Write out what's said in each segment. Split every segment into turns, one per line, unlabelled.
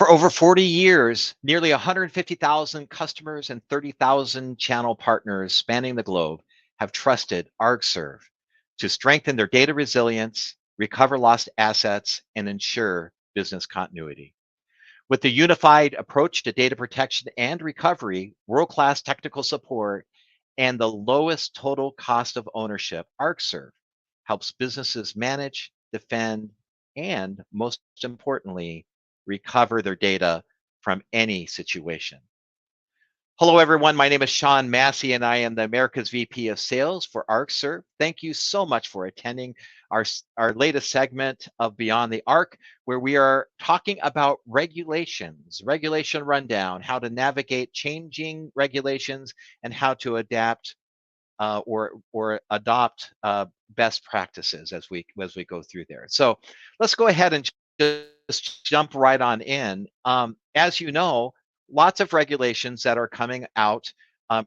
For over 40 years, nearly 150,000 customers and 30,000 channel partners spanning the globe have trusted ArcServe to strengthen their data resilience, recover lost assets, and ensure business continuity. With the unified approach to data protection and recovery, world-class technical support, and the lowest total cost of ownership, ArcServe helps businesses manage, defend, and most importantly, recover their data from any situation. Hello, everyone. My name is Sean Massey, and I am the America's VP of Sales for ArcServe. Thank you so much for attending our latest segment of Beyond the Arc, where we are talking about regulations, regulation rundown, how to navigate changing regulations, and how to adapt or adopt best practices as we go through there. So let's go ahead and just jump right on in. As you know, lots of regulations that are coming out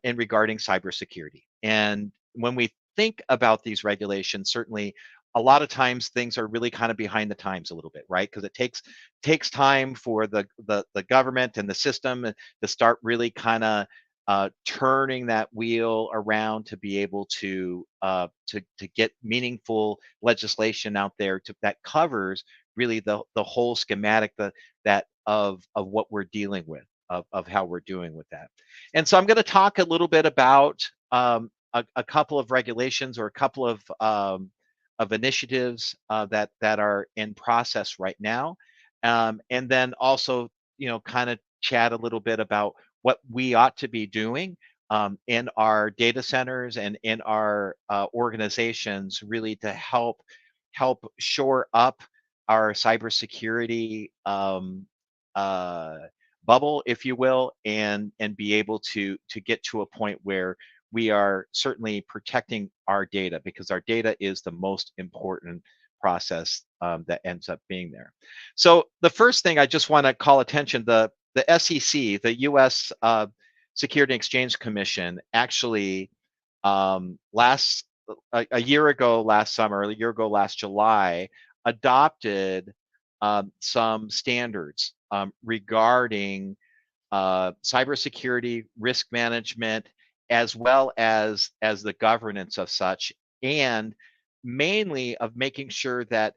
in regarding cybersecurity. And when we think about these regulations, certainly a lot of times things are really kind of behind the times a little bit, right? Because it takes time for the government and the system to start really kind of turning that wheel around to be able to get meaningful legislation out there that covers really the whole schematic that of what we're dealing with of how we're doing with that. And so I'm going to talk a little bit about a couple of regulations or a couple of initiatives that are in process right now, and then also kind of chat a little bit about what we ought to be doing in our data centers and in our organizations, really to help shore up our cybersecurity uh, bubble, if you will, and be able to get to a point where we are certainly protecting our data, because our data is the most important process that ends up being there. So the first thing I just want to call attention, the SEC, the U.S. Security and Exchange Commission, actually last a year ago last summer, a year ago last July, adopted some standards regarding cybersecurity, risk management, as well as the governance of such, and mainly of making sure that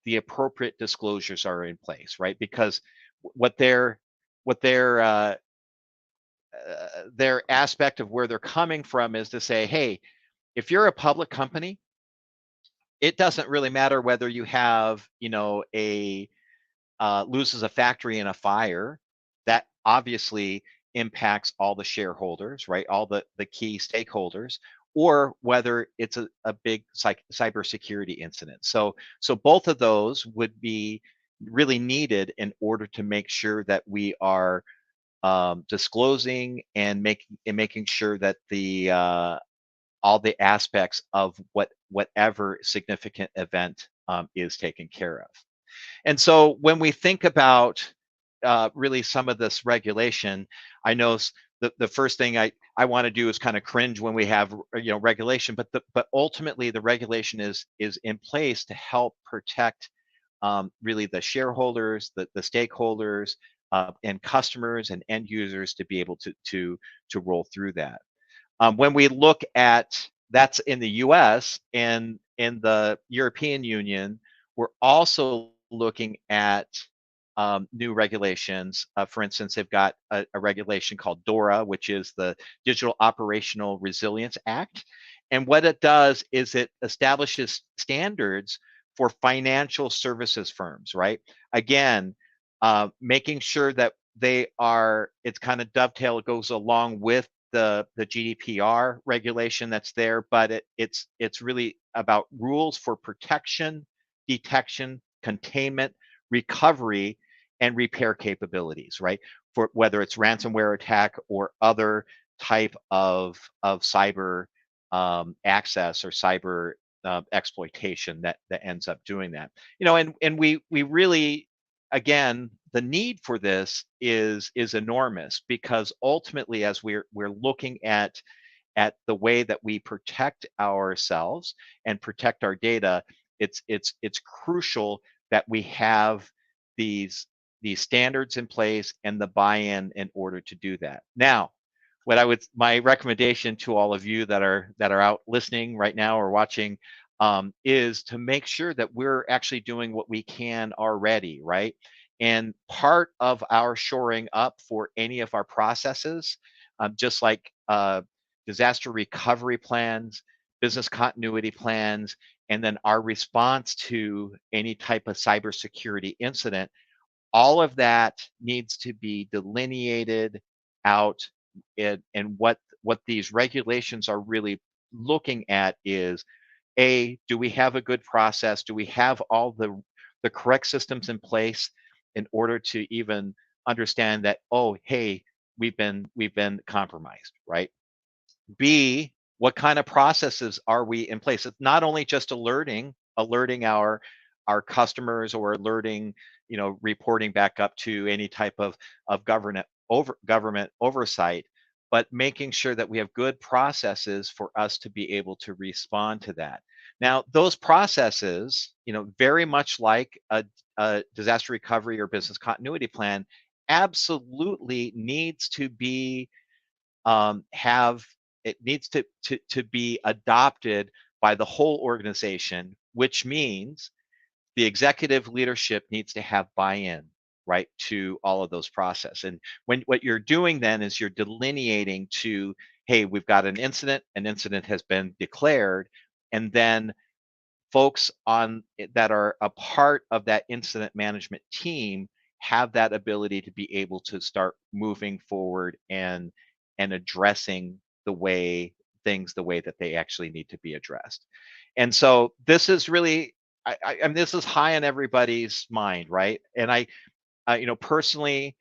the appropriate disclosures are in place, right? Because what their what their aspect of where they're coming from is to say, hey, if you're a public company, it doesn't really matter whether you have, a loses a factory in a fire. That obviously impacts all the shareholders, right? All the key stakeholders, or whether it's a big cybersecurity incident. So both of those would be really needed in order to make sure that we are disclosing and making sure that the all the aspects of whatever significant event is taken care of. And so when we think about really some of this regulation, I know the first thing I want to do is kind of cringe when we have regulation, but ultimately the regulation is in place to help protect really the shareholders, the stakeholders, and customers and end users to be able to roll through that. When we look at that's in the U.S. and in the European Union, we're also looking at new regulations. For instance, they've got a regulation called DORA, which is the Digital Operational Resilience Act. And what it does is it establishes standards for financial services firms, right? Again, making sure that it's kind of dovetail, it goes along with the GDPR regulation that's there, but it's really about rules for protection, detection, containment, recovery, and repair capabilities, right? For whether it's ransomware attack or other type of cyber access or cyber exploitation that ends up doing that. And we really, again, the need for this is enormous, because ultimately, as we're looking at the way that we protect ourselves and protect our data, it's crucial that we have these the standards in place and the buy-in in order to do that. Now, what I would my recommendation to all of you that are out listening right now or watching is to make sure that we're actually doing what we can already, right? And part of our shoring up for any of our processes, just like disaster recovery plans, business continuity plans, and then our response to any type of cybersecurity incident, all of that needs to be delineated out. And what these regulations are really looking at is, do we have a good process? Do we have all the correct systems in place in order to even understand that, oh, hey, we've been compromised, right? B, what kind of processes are we in place? It's not only just alerting our customers, or alerting, reporting back up to any type of government oversight, but making sure that we have good processes for us to be able to respond to that. Now, those processes, very much like a disaster recovery or business continuity plan, absolutely needs to be have it needs to be adopted by the whole organization, which means the executive leadership needs to have buy-in, right, to all of those process. And when what you're doing then is you're delineating to, hey, we've got an incident has been declared, and then folks that are a part of that incident management team have that ability to be able to start moving forward and addressing the way that they actually need to be addressed. And so this is really, I mean, this is high on everybody's mind, right? And personally,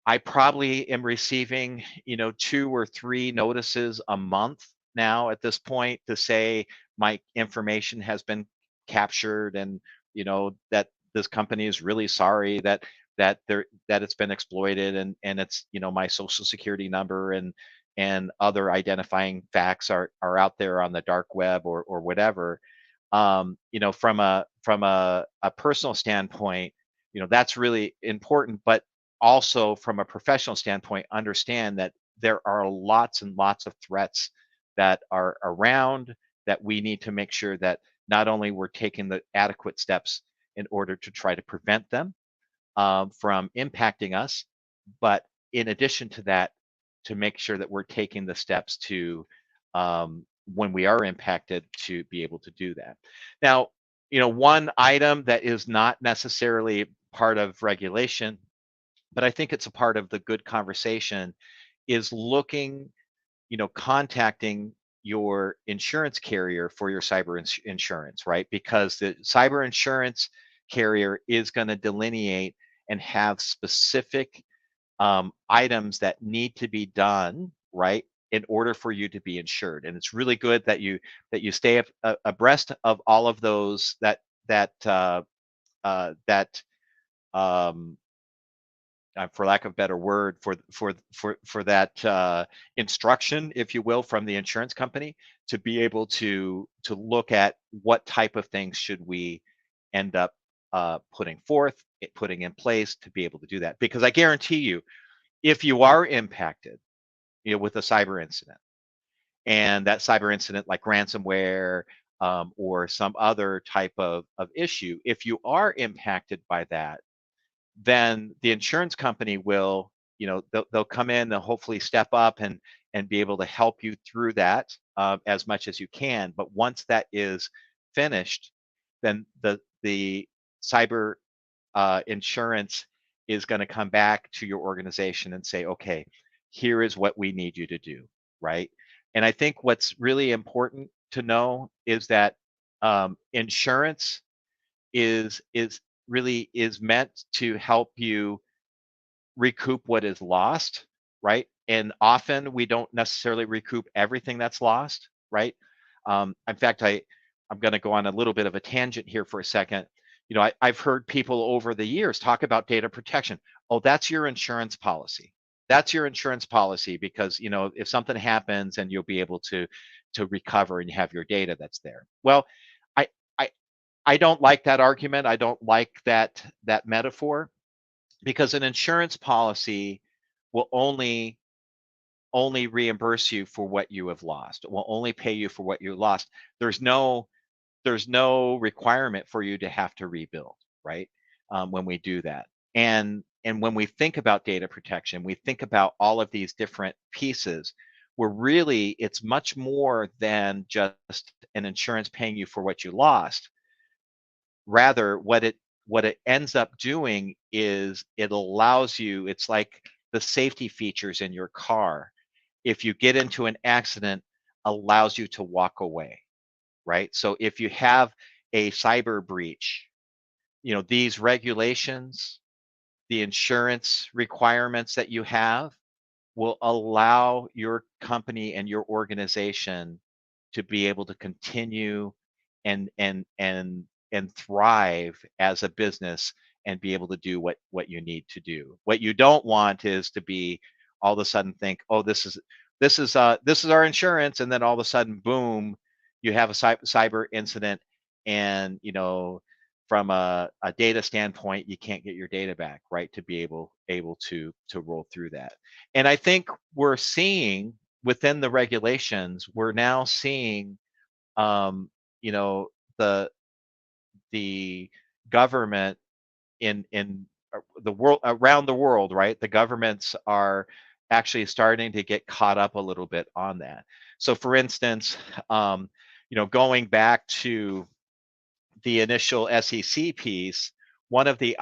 I probably am receiving, 2 or 3 notices a month now at this point to say my information has been captured, and that this company is really sorry that it's been exploited, and it's, my social security number and other identifying facts are out there on the dark web or whatever. From a personal standpoint, that's really important, but also from a professional standpoint, understand that there are lots and lots of threats that are around, that we need to make sure that not only we're taking the adequate steps in order to try to prevent them from impacting us, but in addition to that, to make sure that we're taking the steps to, when we are impacted, to be able to do that. Now, one item that is not necessarily part of regulation, but I think it's a part of the good conversation, is contacting your insurance carrier for your insurance, right? Because the cyber insurance carrier is going to delineate and have specific items that need to be done, right, in order for you to be insured. And it's really good that you stay abreast of all of those that um, for lack of a better word, for that instruction, if you will, from the insurance company, to be able to look at what type of things should we end up putting in place to be able to do that. Because I guarantee you, if you are impacted, with a cyber incident, and that cyber incident like ransomware, or some other type of issue, if you are impacted by that, then the insurance company will, they'll come in, they'll hopefully step up and be able to help you through that as much as you can. But once that is finished, then the cyber insurance is going to come back to your organization and say, okay, here is what we need you to do, right? And I think what's really important to know is that insurance is really is meant to help you recoup what is lost, right? And often we don't necessarily recoup everything that's lost, right? In fact, I'm going to go on a little bit of a tangent here for a second. I've heard people over the years talk about data protection. Oh, that's your insurance policy. That's your insurance policy because if something happens, and you'll be able to recover and you have your data that's there. Well, I I I don't like that argument. I don't like that metaphor, because an insurance policy will only reimburse you for what you have lost. It will only pay you for what you lost. There's no there's no requirement for you to have to rebuild, right? When we do that, and when we think about data protection, we think about all of these different pieces. Where really it's much more than just an insurance paying you for what you lost. Rather, what it ends up doing is it allows you. It's like the safety features in your car. If you get into an accident, allows you to walk away, right? So if you have a cyber breach, these regulations, the insurance requirements that you have will allow your company and your organization to be able to continue and thrive as a business and be able to do what you need to do. What you don't want is to be all of a sudden think, oh, this is our insurance, and then all of a sudden, boom, you have a cyber incident, and from a data standpoint, you can't get your data back, right? To be able to roll through that. And I think we're seeing within the regulations, we're now seeing, um, you know, the the government in the world, around the world, right? The governments are actually starting to get caught up a little bit on that. So, for instance, going back to the initial SEC piece, one of the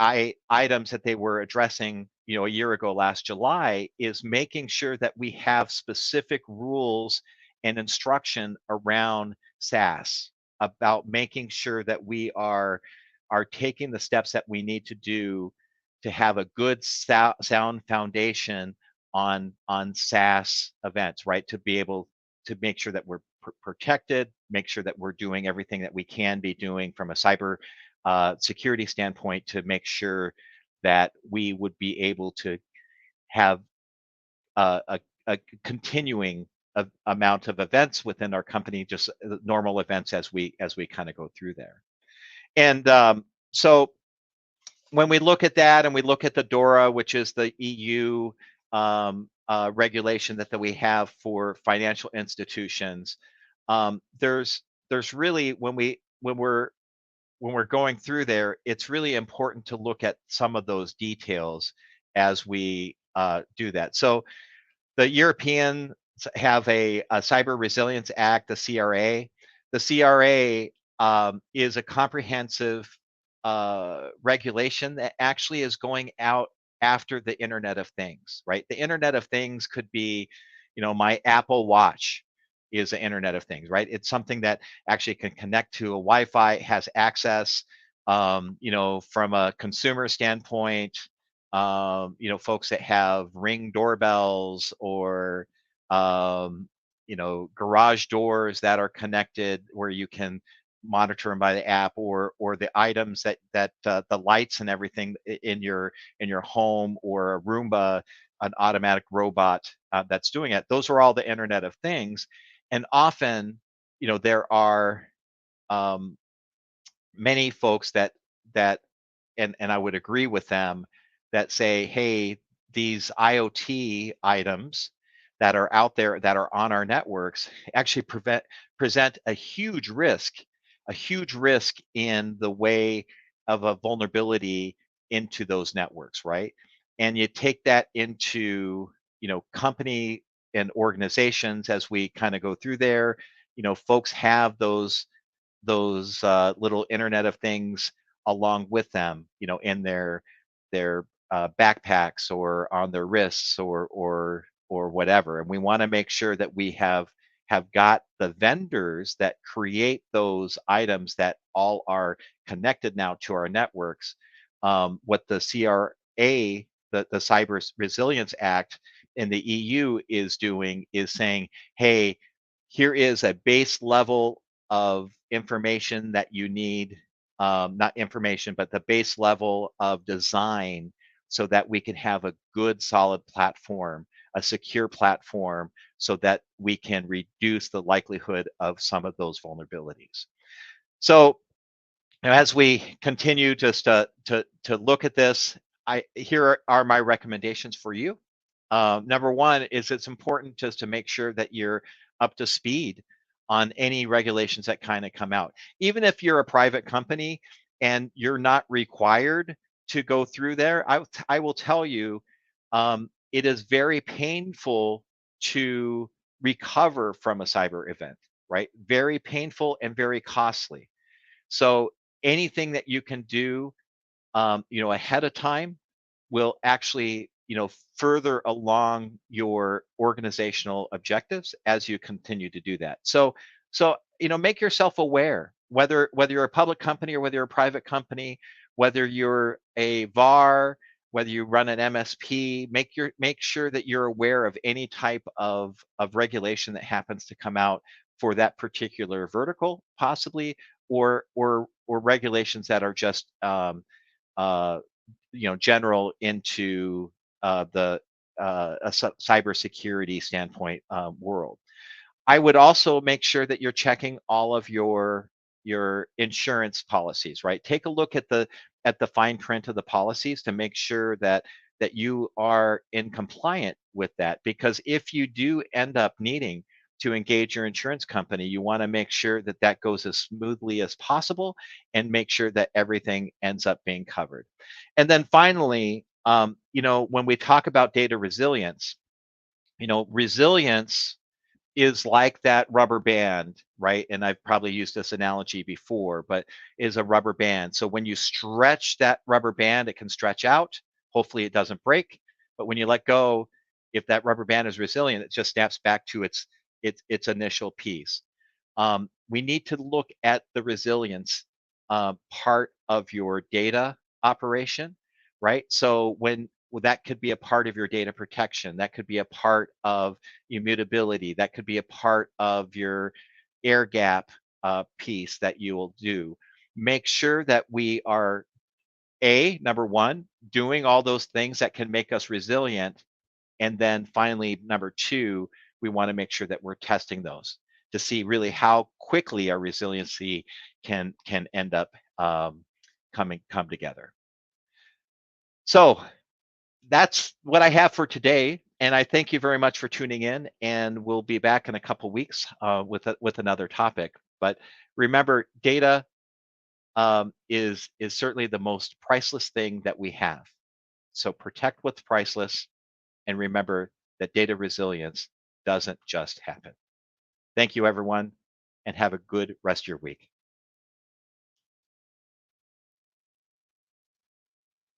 items that they were addressing, a year ago, last July, is making sure that we have specific rules and instruction around SaaS, about making sure that we are taking the steps that we need to do to have a good sound foundation on SaaS events, right? To be able to make sure that we're protected, make sure that we're doing everything that we can be doing from a cyber security standpoint to make sure that we would be able to have a continuing amount of events within our company, just normal events as we kind of go through there. And so when we look at that and we look at the DORA, which is the EU regulation that we have for financial institutions, there's really, when we're going through there, it's really important to look at some of those details as we do that. So the Europeans have a Cyber Resilience Act, the CRA. The CRA is a comprehensive regulation that actually is going out after the Internet of Things, right? The Internet of Things could be, my Apple Watch is the Internet of Things, right? It's something that actually can connect to a Wi-Fi, has access, from a consumer standpoint, folks that have Ring doorbells or, garage doors that are connected where you can monitor them by the app, or the items that the lights and everything in your home, or a Roomba, an automatic robot that's doing it. Those are all the Internet of Things, and often, there are um, many folks that and I would agree with them, that say, hey, these IoT items that are out there that are on our networks actually present a huge risk in the way of a vulnerability into those networks, right? And you take that into, company and organizations as we kind of go through there. Folks have those little Internet of Things along with them, in their backpacks or on their wrists, or whatever. And we want to make sure that we have got the vendors that create those items that all are connected now to our networks. What the CRA, the Cyber Resilience Act in the EU is doing is saying, hey, here is a base level of information that you need, not information, but the base level of design, so that we can have a good, solid platform, a secure platform, so that we can reduce the likelihood of some of those vulnerabilities. So, as we continue just to look at this, I here are my recommendations for you. Number one is it's important just to make sure that you're up to speed on any regulations that kind of come out. Even if you're a private company and you're not required to go through there, I will tell you, it is very painful to recover from a cyber event, right? Very painful and very costly. So anything that you can do, ahead of time will actually, further along your organizational objectives as you continue to do that. So, make yourself aware, whether you're a public company or whether you're a private company, whether you're a VAR, whether you run an MSP, make sure that you're aware of any type of regulation that happens to come out for that particular vertical, possibly, or regulations that are just uh, general into the a cybersecurity standpoint world. I would also make sure that you're checking all of your insurance policies, right? Take a look at the fine print of the policies to make sure that you are in compliant with that. Because if you do end up needing to engage your insurance company, you want to make sure that that goes as smoothly as possible and make sure that everything ends up being covered. And then finally, when we talk about data resilience, resilience is like that rubber band, right? And I've probably used this analogy before, but is a rubber band. So when you stretch that rubber band, it can stretch out. Hopefully it doesn't break. But when you let go, if that rubber band is resilient, it just snaps back to its initial piece. We need to look at the resilience part of your data operation, right? So that could be a part of your data protection, that could be a part of immutability, that could be a part of your air gap piece that you will do. Make sure that we are number one, doing all those things that can make us resilient, and then finally, number two, we want to make sure that we're testing those to see really how quickly our resiliency can end up come together. So that's what I have for today, and I thank you very much for tuning in. And we'll be back in a couple weeks with another topic. But remember, data is certainly the most priceless thing that we have. So protect what's priceless, and remember that data resilience doesn't just happen. Thank you, everyone, and have a good rest of your week.